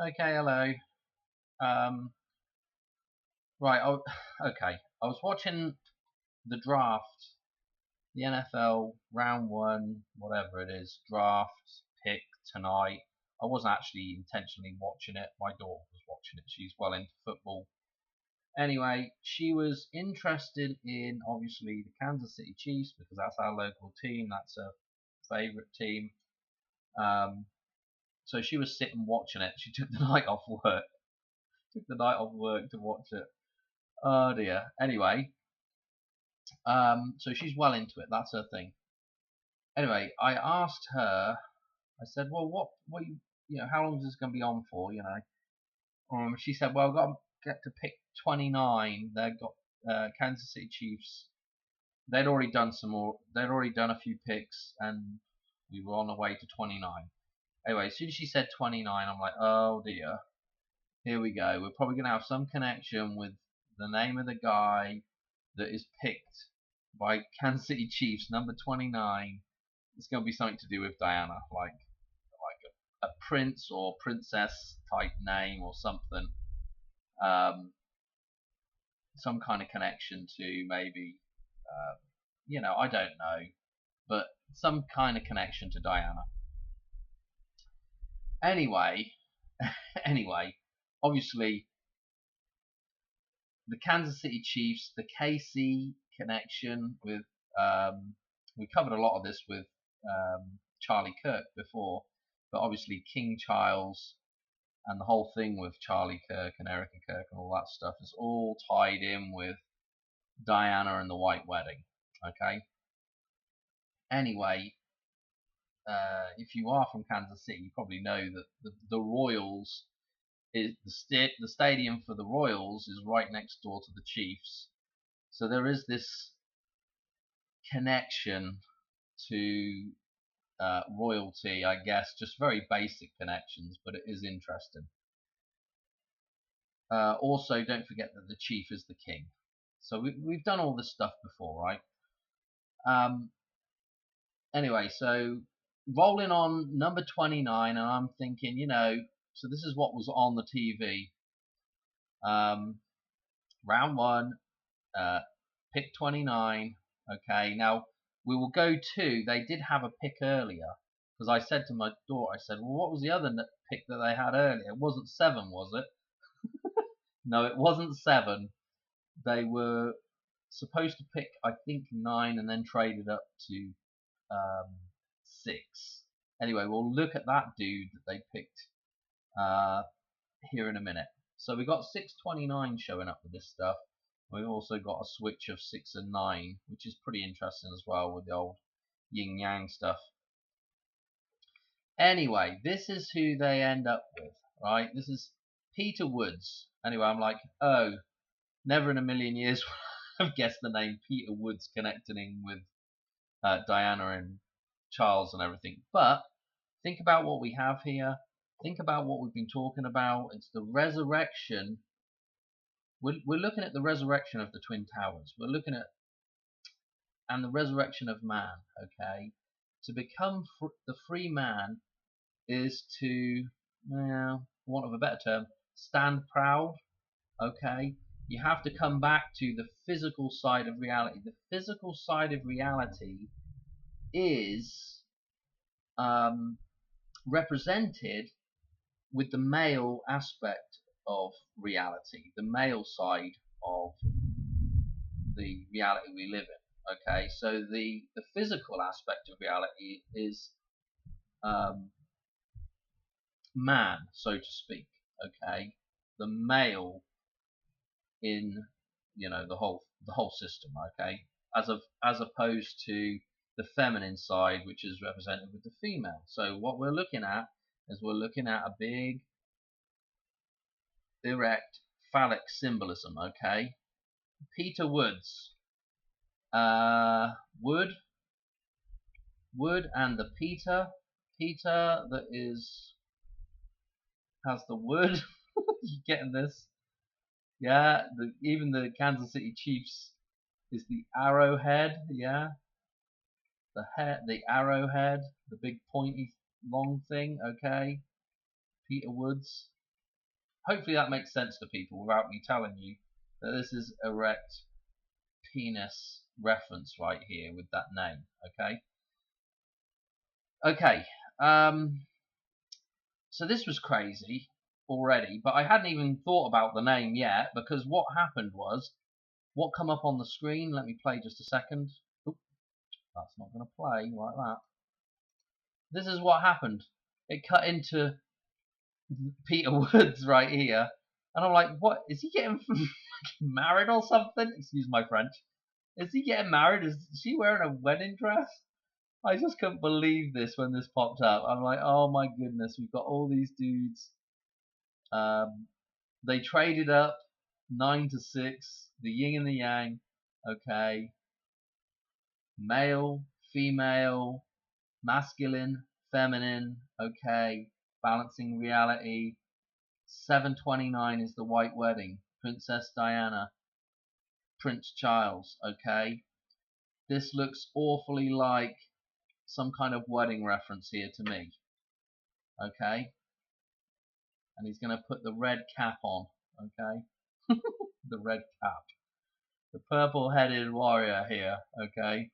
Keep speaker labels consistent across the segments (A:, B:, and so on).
A: Okay, hello. Um, right. Okay. I was watching the draft, the NFL round one, whatever it is, draft pick tonight. I wasn't actually intentionally watching it. My daughter was watching it. She's well into football. Anyway, she was interested in obviously the Kansas City Chiefs because that's our local team. That's her favorite team. Um, so she was sitting watching it. She took the night off work. Took the night off work to watch it. Oh dear. Anyway, so she's well into it. That's her thing. Anyway, I asked her. I said, "Well, how long is this going to be on for?" She said, "Well, I've got to get to pick 29. They've got Kansas City Chiefs. They'd already done some more. They'd already done a few picks, and we were on the way to 29. Anyway, as soon as she said 29, I'm like, oh dear, here we go. We're probably going to have some connection with the name of the guy that is picked by Kansas City Chiefs, number 29. It's going to be something to do with Diana, like a prince or princess type name or something. Um, some kind of connection to maybe, I don't know, but some kind of connection to Diana. Anyway, anyway, obviously the Kansas City Chiefs, the KC connection with we covered a lot of this with Charlie Kirk before, but obviously King Charles and the whole thing with Charlie Kirk and Erica Kirk and all that stuff is all tied in with Diana and the White Wedding. Okay. Anyway, if you are from Kansas City, you probably know that the Royals is the stadium for the Royals is right next door to the Chiefs. So there is this connection to royalty, I guess, just very basic connections, but it is interesting. Also, don't forget that the chief is the king. So we've done all this stuff before, right? Um, anyway, so rolling on number 29, and I'm thinking, so this is what was on the TV. Round one, pick 29. Okay, now we will go to. They did have a pick earlier because I said to my daughter, I said, "Well, what was the other pick that they had earlier? It wasn't 7, was it?" No, it wasn't 7. They were supposed to pick, I think, 9 and then traded up to 6. Anyway, we'll look at that dude that they picked uh, here in a minute. So we got 629 showing up with this stuff. We've also got a switch of 6 and 9, which is pretty interesting as well with the old yin yang stuff. Anyway, this is who they end up with, right? This is Peter Woods. Anyway, I'm like, oh, never in a million years would I have guessed the name Peter Woods connecting with Diana and Charles and everything. But think about what we have here. Think about what we've been talking about. It's the resurrection. We're looking at the resurrection of the Twin Towers. We're looking at and the resurrection of man. Okay, to become the free man is to, well, for want of a better term, stand proud. Okay, you have to come back to the physical side of reality. The physical side of reality is represented with the male aspect of reality, the male side of the reality we live in. Okay, so the physical aspect of reality is um, man, so to speak. Okay, the male in the whole system. Okay, as opposed to the feminine side, which is represented with the female. So what we're looking at is we're looking at a big erect phallic symbolism. Okay, Peter Woods, wood, and the Peter that has the wood. You getting this? Yeah, even the Kansas City Chiefs is the arrowhead. Yeah, the arrowhead, the big pointy long thing. Okay, Peter Woods. hopefully that makes sense to people without me telling you that this is erect penis reference right here with that name. Okay. So this was crazy already, but I hadn't even thought about the name yet, because what happened was, what come up on the screen, let me play just a second. Oop, that's not going to play like that. This is what happened. It cut into Peter Woods right here, and I'm like, what, is he getting married or something? Excuse my French. Is he getting married? Is she wearing a wedding dress? I just couldn't believe this when this popped up. I'm like, oh my goodness, we've got all these dudes. They traded up 9-6, the yin and the yang. Okay, male, female, masculine, feminine. Okay, balancing reality. 729 is the white wedding. Princess Diana, Prince Charles. Okay, this looks awfully like some kind of wedding reference here to me. Okay, and he's going to put the red cap on. Okay, the red cap, the purple-headed warrior here. Okay,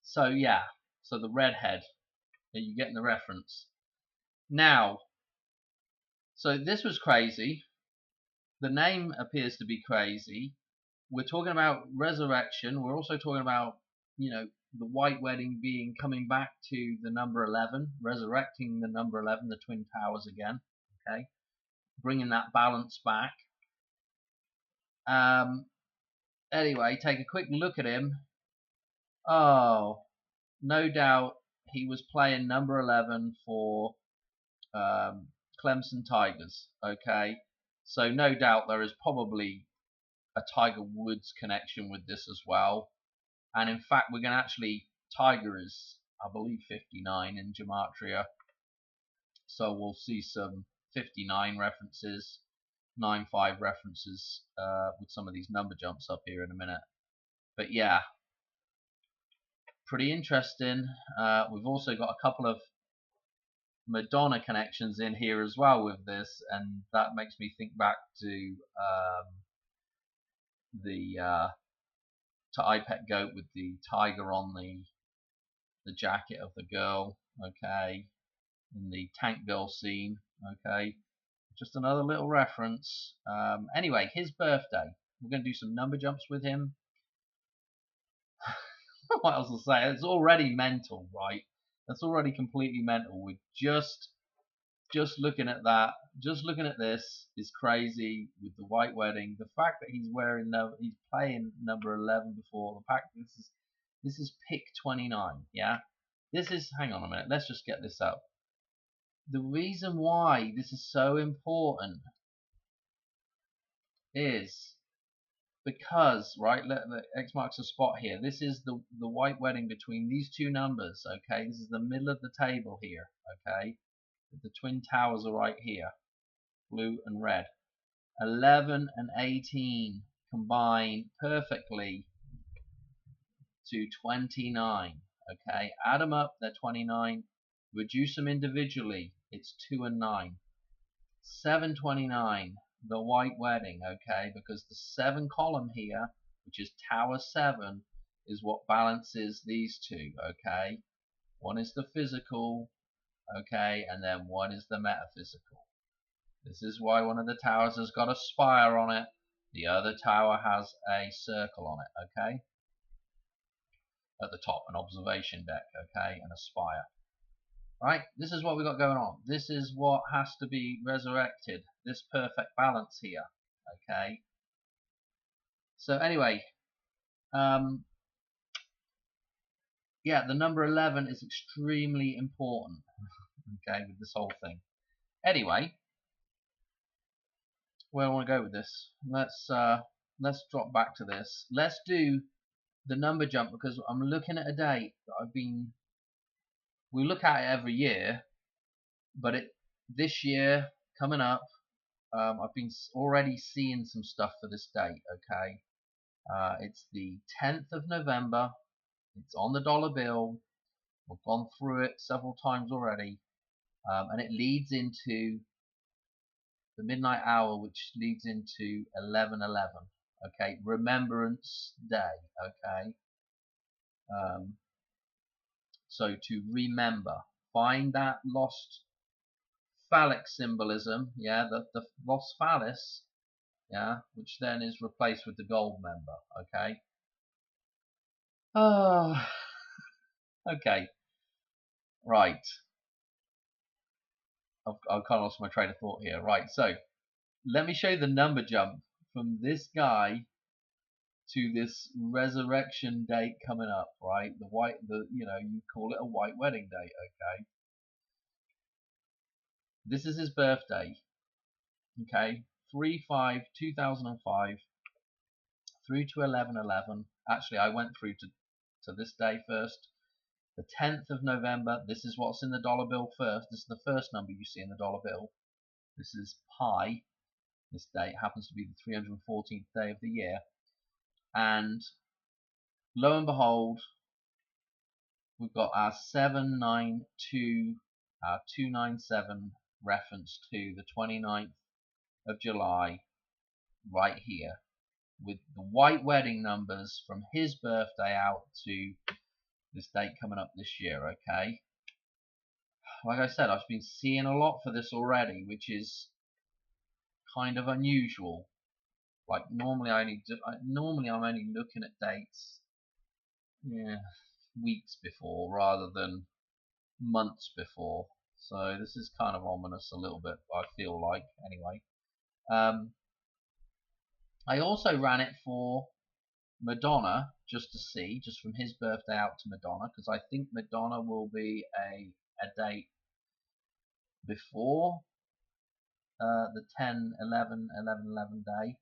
A: so yeah, so the redhead. Are you getting the reference? Now, so this was crazy. The name appears to be crazy. We're talking about resurrection. We're also talking about, you know, the white wedding being coming back to the number 11, resurrecting the number 11, the Twin Towers again. Okay, bringing that balance back. Anyway, take a quick look at him. Oh, no doubt he was playing number 11 for Clemson Tigers. Okay, so no doubt there is probably a Tiger Woods connection with this as well. And in fact, we're going to actually, Tiger is, I believe, 59 in Gematria. So we'll see some 59 references, 9-5 references with some of these number jumps up here in a minute. But yeah, pretty interesting. We've also got a couple of Madonna connections in here as well with this, and that makes me think back to to iPet Goat with the tiger on the jacket of the girl. Okay, in the tank girl scene. Okay, just another little reference. Anyway, his birthday. We're going to do some number jumps with him. What else to say? It's already mental, right? That's already completely mental. We're just looking at that. Just looking at this is crazy with the white wedding. The fact that he's playing number 11 before. The fact that this is pick 29. Yeah, this is. Hang on a minute. Let's just get this up. The reason why this is so important is because, right, X marks the spot here. This is the white wedding between these two numbers. Okay, this is the middle of the table here. Okay, the Twin Towers are right here, blue and red. 11 and 18 combine perfectly to 29. Okay, add them up, they're 29. Reduce them individually, it's 2 and 9. 729, the white wedding. Okay, because the 7 column here, which is Tower 7, is what balances these two. Okay, one is the physical, okay, and then one is the metaphysical. This is why one of the towers has got a spire on it, the other tower has a circle on it. Okay, at the top, an observation deck. Okay, and a spire. Right, this is what we got going on. This is what has to be resurrected. This perfect balance here. Okay. So anyway, yeah, the number 11 is extremely important. Okay, with this whole thing. Anyway, where do I want to go with this? Let's drop back to this. Let's do the number jump, because I'm looking at a date that we look at it every year, but this year coming up, I've been already seeing some stuff for this date. Okay, it's the 10th of November. It's on the dollar bill. We've gone through it several times already. and it leads into the midnight hour, which leads into 11:11. Okay, Remembrance Day. Okay, so to remember, find that lost phallic symbolism. Yeah, the lost phallus. Yeah, which then is replaced with the gold member. Okay. Oh, okay. Right. I've kind of lost my train of thought here. Right. So let me show you the number jump from this guy to this resurrection date coming up. Right. You call it a white wedding date. Okay. This is his birthday. Okay. 3/5/2005 through to 11/11. Actually, I went through to this day first. The 10th of November, this is what's in the dollar bill first. This is the first number you see in the dollar bill. This is pi. This date happens to be the 314th day of the year. And lo and behold, we've got our 792, our 297 reference to the 29th of July right here, with the white wedding numbers from his birthday out to this date coming up this year. Okay, like I said, I've been seeing a lot for this already, which is kind of unusual. Like normally I'm only looking at dates, yeah, weeks before rather than months before. So this is kind of ominous a little bit, I feel like, anyway. I also ran it for Madonna just to see, just from his birthday out to Madonna, because I think Madonna will be a date before the 10/11/11/11 day,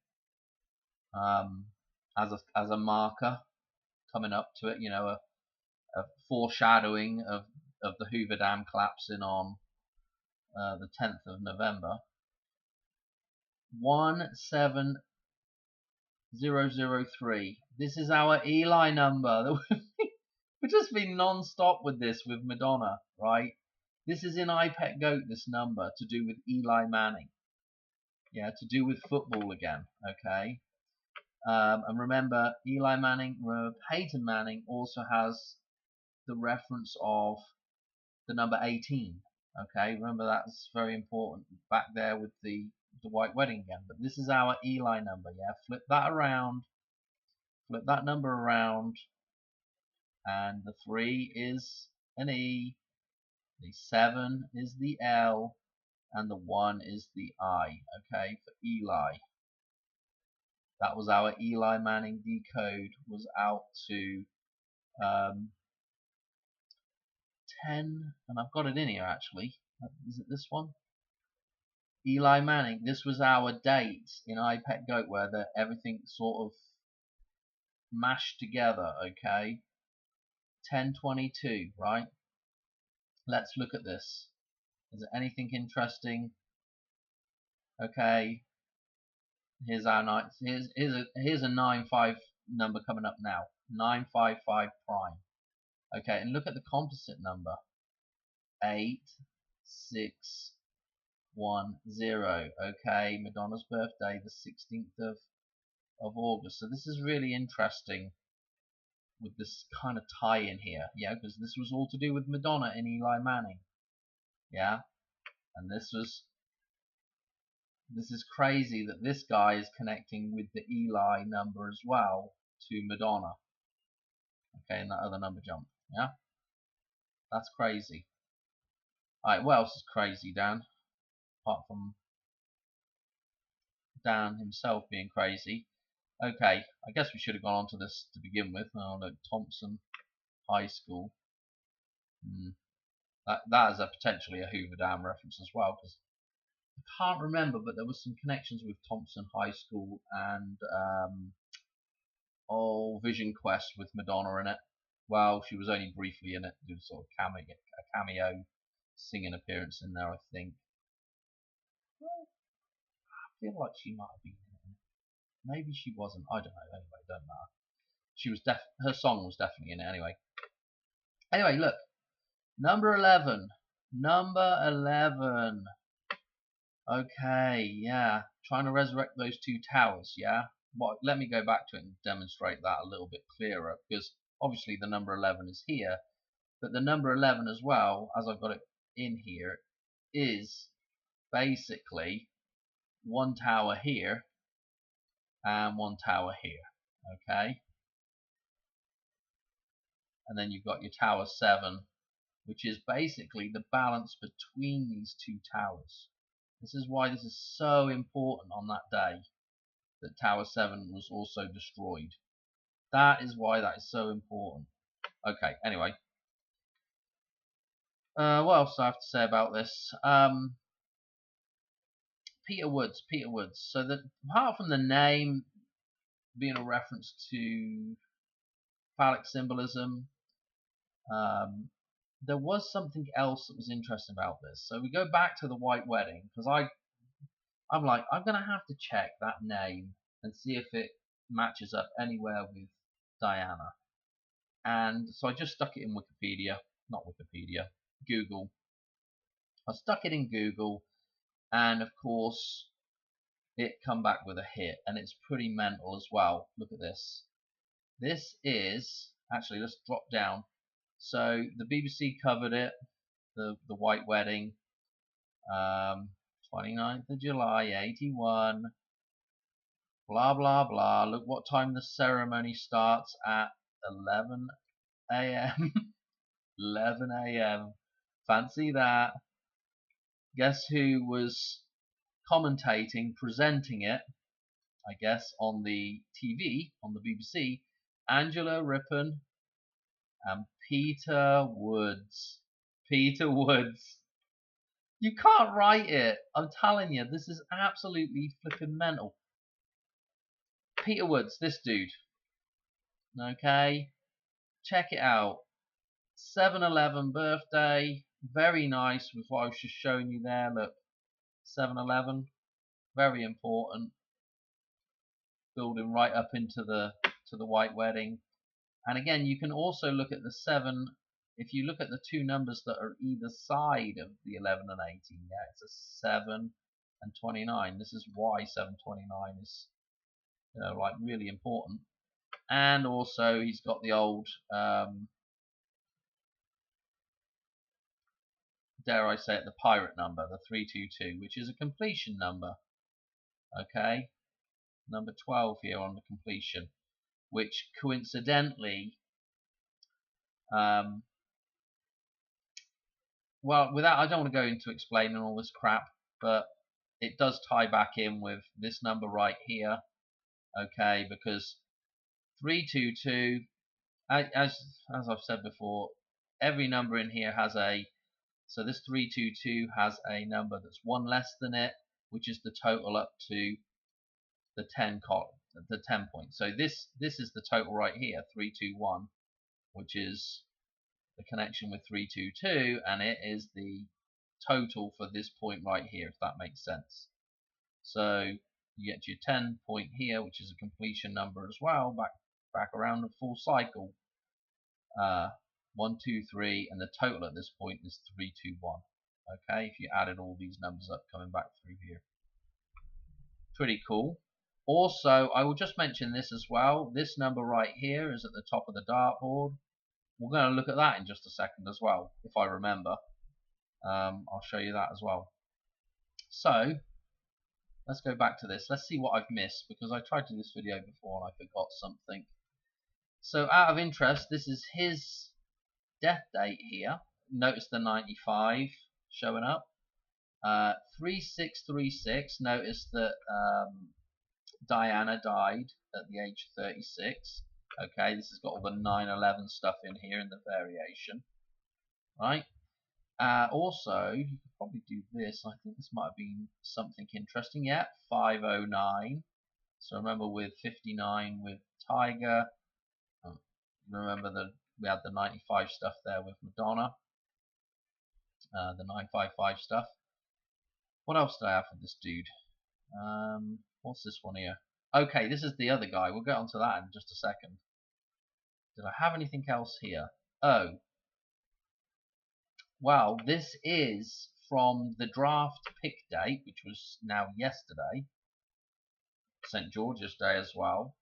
A: as a marker coming up to it, a foreshadowing of the Hoover Dam collapsing on the 10th of November. 17003. This is our Eli number. We've just been non-stop with this with Madonna, right? This is in iPetGoat, this number, to do with Eli Manning. Yeah, to do with football again, okay? And remember, Peyton Manning also has the reference of the number 18. Okay, remember that's very important back there with the white wedding again. But this is our Eli number. Yeah, flip that around, flip that number around, and the 3 is an E, the 7 is the L, and the 1 is the I. Okay, for Eli. That was our Eli Manning decode, was out to 10, and I've got it in here actually. Is it this one? Eli Manning. This was our date in iPetGoat where everything sort of mashed together. Okay, 10/22, right? Let's look at this. Is there anything interesting? Okay, here's our night. Here's a 9/5 number coming up now. 955 prime. Okay, and look at the composite number. 8610. Okay, Madonna's birthday, the 16th of August. So this is really interesting with this kind of tie-in here, yeah, because this was all to do with Madonna and Eli Manning, yeah, and this is crazy that this guy is connecting with the Eli number as well to Madonna. Okay, and that other number jump, yeah, that's crazy. Alright, what else is crazy, Dan? Apart from Dan himself being crazy. Okay, I guess we should have gone on to this to begin with. Oh, look, Thompson High School. That is potentially a Hoover Dam reference as well, because I can't remember, but there was some connections with Thompson High School and Vision Quest with Madonna in it. Well, she was only briefly in it, did sort of a cameo singing appearance in there, I think. I feel like she might have been in it. Maybe she wasn't. I don't know. Anyway, it doesn't matter. She was her song was definitely in it anyway. Anyway, look, number 11. Number 11. Okay, yeah. Trying to resurrect those two towers, yeah? Well, let me go back to it and demonstrate that a little bit clearer, because obviously the number 11 is here, but the number 11 as well, as I've got it in here, is basically one tower here and one tower here, okay? And then you've got your tower 7, which is basically the balance between these two towers. This is why this is so important on that day that Tower 7 was also destroyed. That is why that is so important. Okay, anyway. What else do I have to say about this? Peter Woods. So that apart from the name being a reference to phallic symbolism, there was something else that was interesting about this. So we go back to the White Wedding, because I'm like, I'm going to have to check that name and see if it matches up anywhere with Diana. And so I just stuck it in Wikipedia, not Wikipedia, Google. I stuck it in Google, and of course it come back with a hit, and it's pretty mental as well. Look at this. This is, actually let's drop down. So the BBC covered it, the White Wedding, 29th of July 81, blah blah blah. Look what time the ceremony starts, at 11 a.m. 11 a.m. Fancy that. Guess who was commentating, presenting it, I guess, on the TV, on the BBC? Angela Rippon and Peter Woods. Peter Woods. You can't write it. I'm telling you, this is absolutely flipping mental. Peter Woods, this dude. Okay? Check it out. 7-Eleven birthday. Very nice with what I was just showing you there. Look. 7-Eleven. Very important. Building right up into the White Wedding. And again, you can also look at the 7. If you look at the two numbers that are either side of the 11 and 18, yeah, it's a 7 and 29. This is why 729 is, like really important. And also, he's got the old, dare I say it, the pirate number, the 322, which is a completion number. Okay, number 12 here on the completion, which coincidentally, well, without, I don't want to go into explaining all this crap, but it does tie back in with this number right here, okay, because 322, as I've said before, every number in here has a, so this 322 has a number that's one less than it, which is the total up to the 10 point. So this is the total right here, 321, which is the connection with 322, and it is the total for this point right here, if that makes sense. So you get your 10 point here, which is a completion number as well, back around the full cycle. 1, 2, 3, and the total at this point is 321. Okay, if you added all these numbers up coming back through here. Pretty cool. Also, I will just mention this as well. This number right here is at the top of the dartboard. We're going to look at that in just a second as well, if I remember. I'll show you that as well. So, let's go back to this. Let's see what I've missed, because I tried to do this video before and I forgot something. So, out of interest, this is his death date here. Notice the 95 showing up. 3636. Notice that Diana died at the age of 36. Okay, this has got all the 9/11 stuff in here in the variation. Right. Also, you could probably do this. I think this might have been something interesting. Yeah, 509. So remember with 59 with Tiger. Remember that we had the 95 stuff there with Madonna. The 955 stuff. What else do I have for this dude? What's this one here? Okay, this is the other guy. We'll get onto that in just a second. Did I have anything else here? Oh. Well, this is from the draft pick date, which was now yesterday, St. George's Day as well.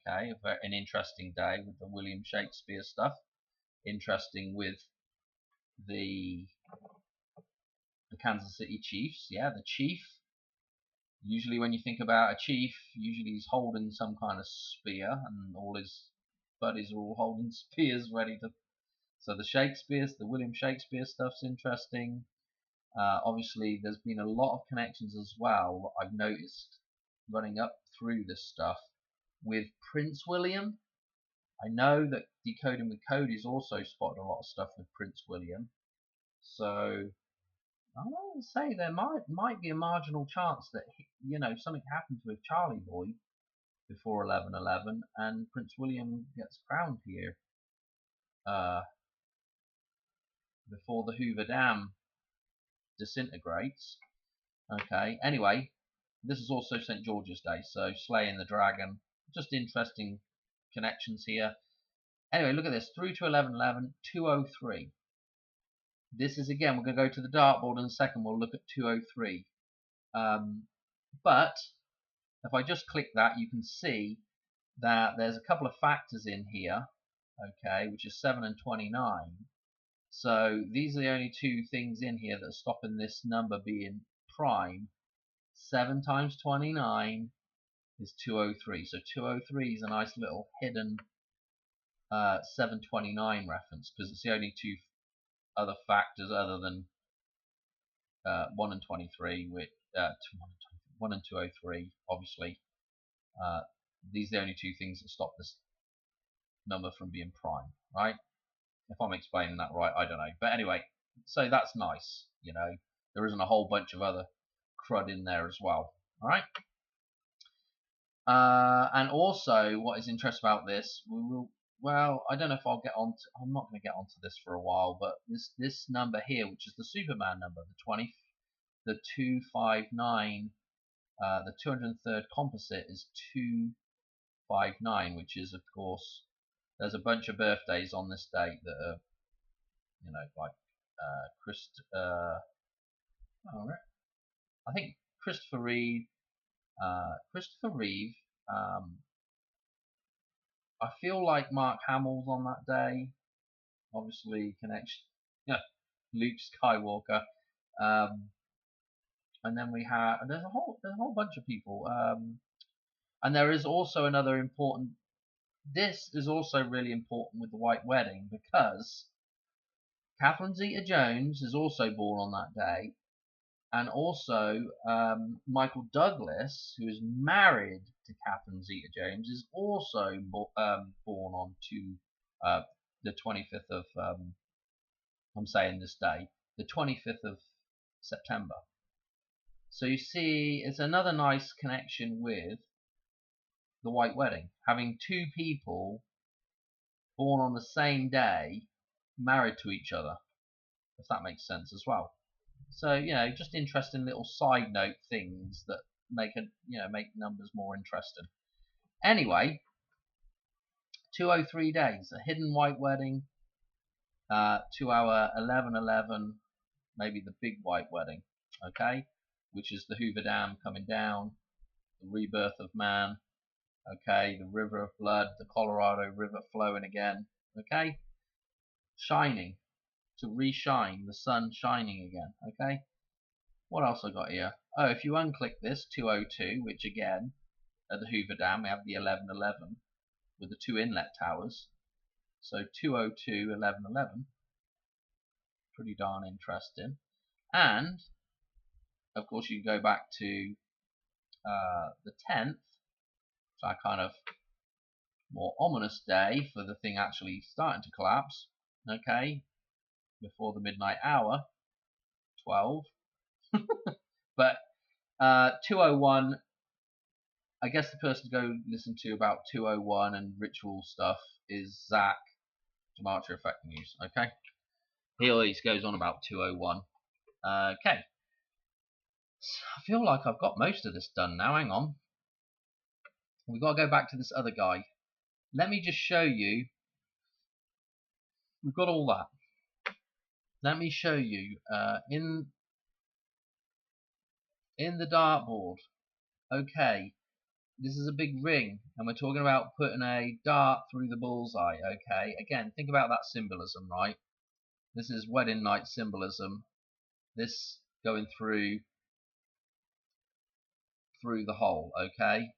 A: Okay, an interesting day with the William Shakespeare stuff. Interesting with the Kansas City Chiefs. Yeah, the chief. Usually when you think about a chief, usually he's holding some kind of spear, and all his buddies are all holding spears ready to. So the William Shakespeare stuff's interesting. Obviously, there's been a lot of connections as well, I've noticed, running up through this stuff with Prince William. I know that Decoding with Cody's also spotted a lot of stuff with Prince William. So I would say there might be a marginal chance that something happens with Charlie Boy before 11/11, and Prince William gets crowned here before the Hoover Dam disintegrates. Okay. Anyway, this is also St. George's Day, so slaying the dragon. Just interesting connections here. Anyway, look at this. Through to 11/11, 203. This is, again, we're going to go to the dartboard in a second. We'll look at 203. But if I just click that, you can see that there's a couple of factors in here, okay, which is 7 and 29. So these are the only two things in here that are stopping this number being prime. 7 times 29 is 203. So 203 is a nice little hidden 729 reference, because it's the only two other factors other than 1 and 23, which 1 and 203, obviously. These are the only two things that stop this number from being prime, right? If I'm explaining that right, I don't know. But anyway, so that's nice. There isn't a whole bunch of other crud in there as well. All right. And also, what is interesting about this, well, I don't know if I'll get on. I'm not going to get onto this for a while, but this number here, which is the Superman number, the 259, the 203rd composite is 259, which is, of course, there's a bunch of birthdays on this date that are, like I think Christopher Reeve. I feel like Mark Hamill's on that day. Obviously, connection. Yeah, Luke Skywalker. And then there's a whole bunch of people. And there is also another important. This is also really important with the White Wedding, because Catherine Zeta-Jones is also born on that day, and also Michael Douglas, who is married to Catherine Zeta-Jones, is also born on the 25th of. I'm saying this day, the 25th of September. So you see, it's another nice connection with the White Wedding, having two people born on the same day, married to each other, if that makes sense as well. So just interesting little side note things that make numbers more interesting. Anyway, 203 days, a hidden White Wedding, to our 11/11, maybe the big White Wedding, okay, which is the Hoover Dam coming down, the rebirth of man. Okay, the river of blood, the Colorado River flowing again. Okay, shining, to re-shine, the sun shining again. Okay, what else I got here? Oh, if you unclick this 202, which again at the Hoover Dam we have the 11/11 with the two inlet towers. So 202, 11/11, pretty darn interesting. And of course you can go back to the 10th. So I kind of more ominous day for the thing actually starting to collapse. Okay, before the midnight hour, 12. But 201. I guess the person to go listen to about 201 and ritual stuff is Zach Gematria Effect News. Okay, he always goes on about 201. Okay, I feel like I've got most of this done now. Hang on. We've got to go back to this other guy. Let me just show you. We've got all that. let me show you in the dartboard. Okay, this is a big ring, and we're talking about putting a dart through the bullseye. Okay, again, think about that symbolism, right? This is wedding night symbolism. This going through the hole. Okay,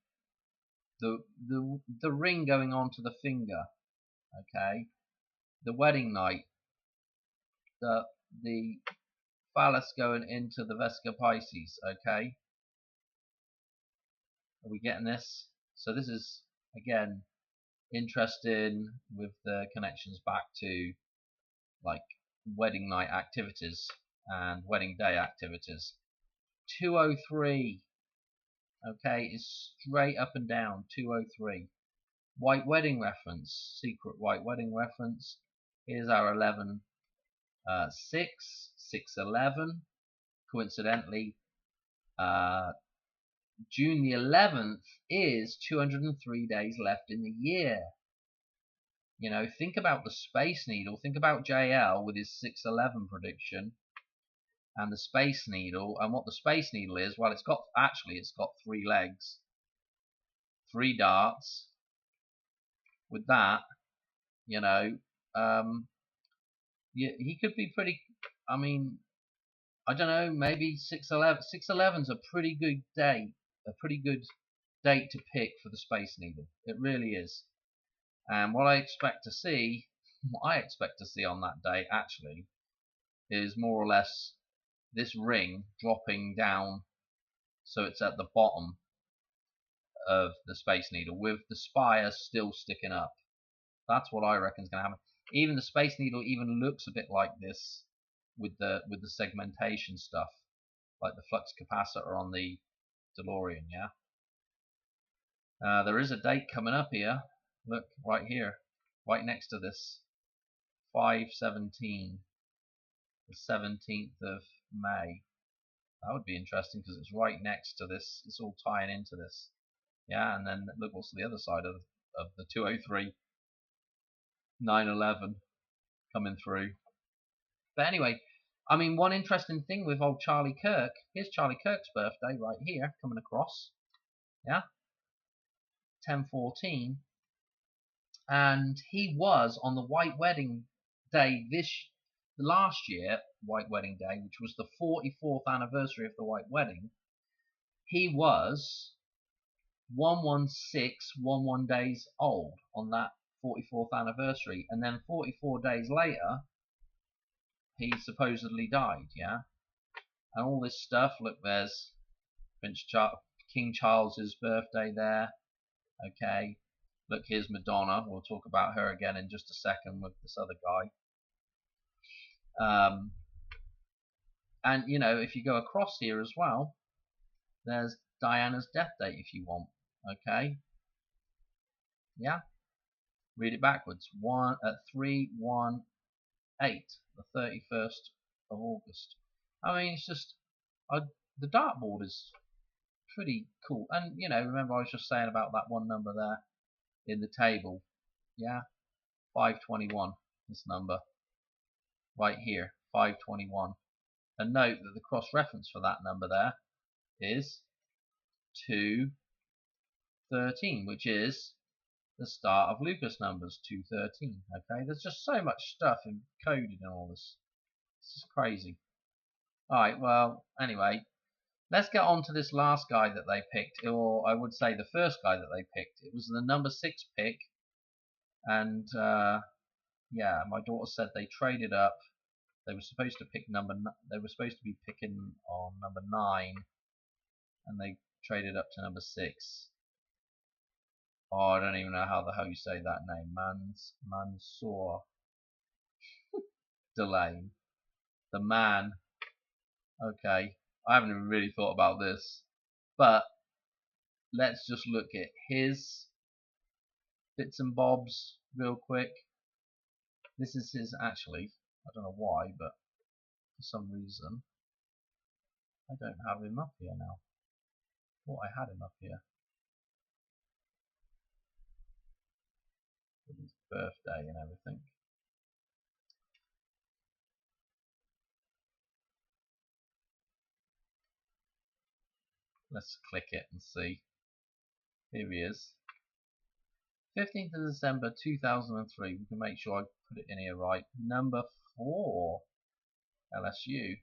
A: the ring going onto the finger. Okay, the wedding night. The phallus going into the Vesica Piscis. Okay, are we getting this? So this is again interesting with the connections back to like wedding night activities and wedding day activities. 203, okay, is straight up and down. 203. White wedding reference, secret white wedding reference. Here's our 11 6 611. Coincidentally, June the 11th is 203 days left in the year. You know, think about the Space Needle. Think about JL with his 611 prediction, and the Space Needle. And what the Space Needle is, well, it's got 3 legs, 3 darts. With that, you know, he could be pretty. I mean, I don't know. Maybe 611. 611's a pretty good date. A pretty good date to pick for the Space Needle. It really is. And what I expect to see on that day actually is more or less this ring dropping down, so it's at the bottom of the Space Needle with the spire still sticking up. That's what I reckon is going to happen. Even the Space Needle even looks a bit like this with the segmentation stuff, like the flux capacitor on the DeLorean. Yeah. There is a date coming up here. Look right here, right next to this. 5/17, the 17th of May. That would be interesting because it's right next to this. It's all tying into this. Yeah, and then look what's the other side of the 203, 9/11 coming through. But anyway, I mean, one interesting thing with old Charlie Kirk. Here's Charlie Kirk's birthday right here, coming across. Yeah, 10/14, and he was on the White Wedding Day last year, White Wedding Day, which was the 44th anniversary of the White Wedding. He was 11611 days old on that 44th anniversary, and then 44 days later he supposedly died. Yeah, and all this stuff. Look, there's King Charles's birthday there. Okay, look, here's Madonna. We'll talk about her again in just a second with this other guy. And you know, if you go across here as well, there's Diana's death date if you want. Okay, yeah, read it backwards. 3/1/8, the 31st of August. I mean, it's just the dartboard is pretty cool. And you know, remember I was just saying about that one number there in the table. Yeah, 521. This number right here, 521. And note that the cross reference for that number there is 213, which is the start of Lucas numbers, 213. Okay, there's just so much stuff encoded in all this. This is crazy. Alright, well, anyway, let's get on to this last guy that they picked, or I would say the first guy that they picked. It was the number 6 pick, and yeah, my daughter said they traded up. They were supposed to pick they were supposed to be picking on number 9, and they traded up to number 6. Oh, I don't even know how the hell you say that name. Mansour Delane. The man. Okay, I haven't even really thought about this, but let's just look at his bits and bobs real quick. This is his, actually, I don't know why, but for some reason I don't have him up here now. Thought I had him up here with his birthday and everything. Let's click it and see. Here he is. 15th of December 2003. We can make sure I put it in here right. Number 4. LSU.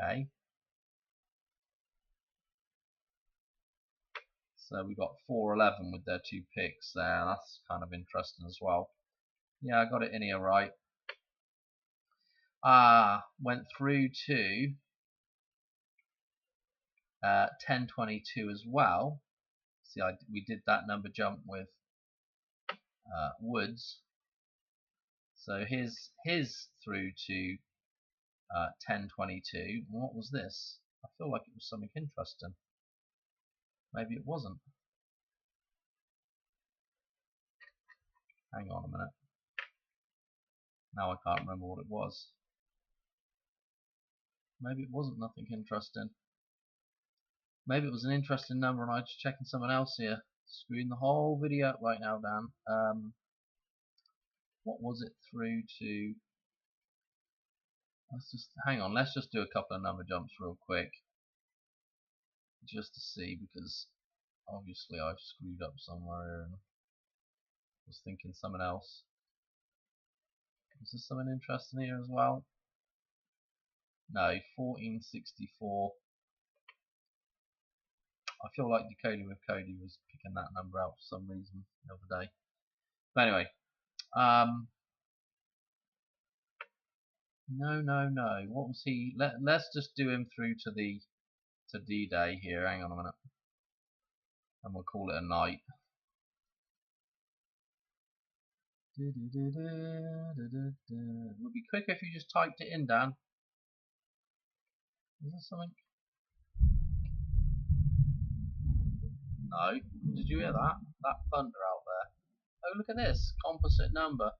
A: Okay. So we got 4-11 with their 2 picks there. That's kind of interesting as well. Yeah, I got it in here right. Went through to 10-22 as well. See, we did that number jump with Woods. So his through to 10-22. What was this? I feel like it was something interesting. Maybe it wasn't. Hang on a minute. Now I can't remember what it was. Maybe it wasn't nothing interesting. Maybe it was an interesting number and I was just checking someone else here. Screwing the whole video up right now, Dan. What was it through to? Let's just hang on. Let's just do a couple of number jumps real quick, just to see, because obviously I've screwed up somewhere and was thinking someone else. Is there something interesting here as well? No, 1464. I feel like Decoding with Cody was picking that number out for some reason the other day. But anyway, no. What was he? Let's just do him through to D-Day here. Hang on a minute, and we'll call it a night. It would be quicker if you just typed it in, Dan. Is there something? No. Did you hear that? That thunder out there. Oh, look at this composite number.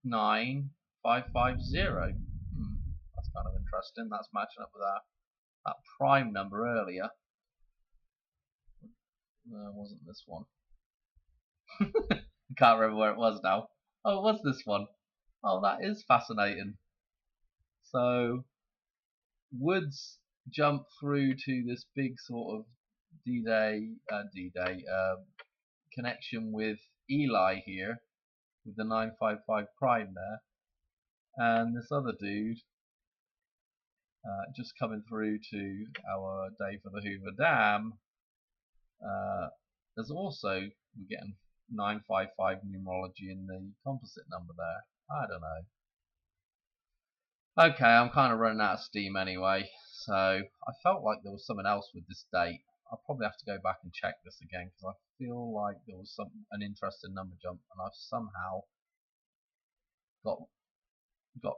A: 9550. That's kind of interesting. That's matching up with that prime number earlier. Wasn't this one? I can't remember where it was now. Oh, it was this one. Oh, that is fascinating. So Woods jumped through to this big sort of D-Day connection with Eli here, with the 955 prime there, and this other dude just coming through to our day for the Hoover Dam. There's also, we're getting 955 numerology in the composite number there. I don't know. Okay, I'm kind of running out of steam anyway, so I felt like there was something else with this date. I'll probably have to go back and check this again, because I feel like there was an interesting number jump and I've somehow got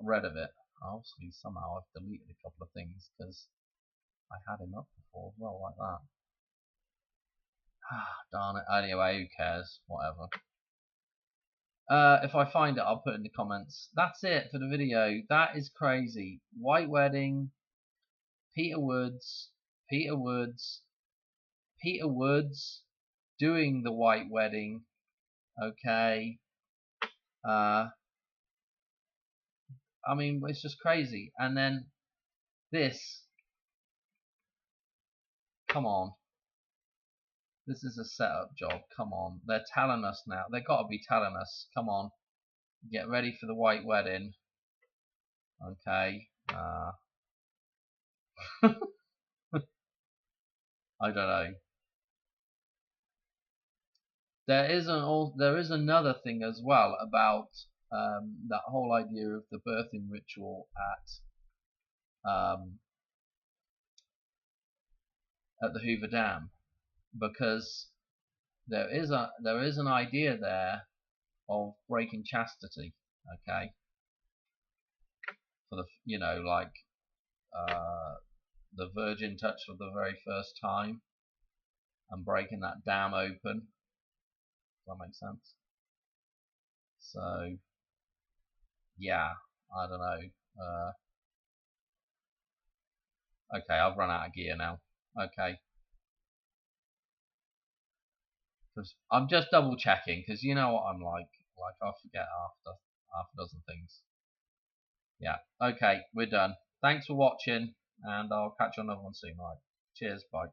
A: rid of it. Obviously somehow I've deleted a couple of things because I had him up before as well, like that. Darn it. Anyway, who cares? Whatever. If I find it, I'll put it in the comments. That's it for the video. That is crazy. White Wedding, Peter Woods doing the White Wedding. Okay. I mean, it's just crazy. And then this. Come on. This is a setup job. Come on. They're telling us now. They've got to be telling us. Come on. Get ready for the White Wedding. Okay. I don't know. There is another thing as well about that whole idea of the birthing ritual at the Hoover Dam, because there is an idea there of breaking chastity. Okay. For the like the virgin touch for the very first time and breaking that dam open. Does that make sense? So yeah, I don't know. Okay, I've run out of gear now. Okay, because I'm just double checking, because you know what I'm like I forget after half a dozen things. Yeah, okay, we're done. Thanks for watching, and I'll catch you on another one soon. Right. Cheers, bye.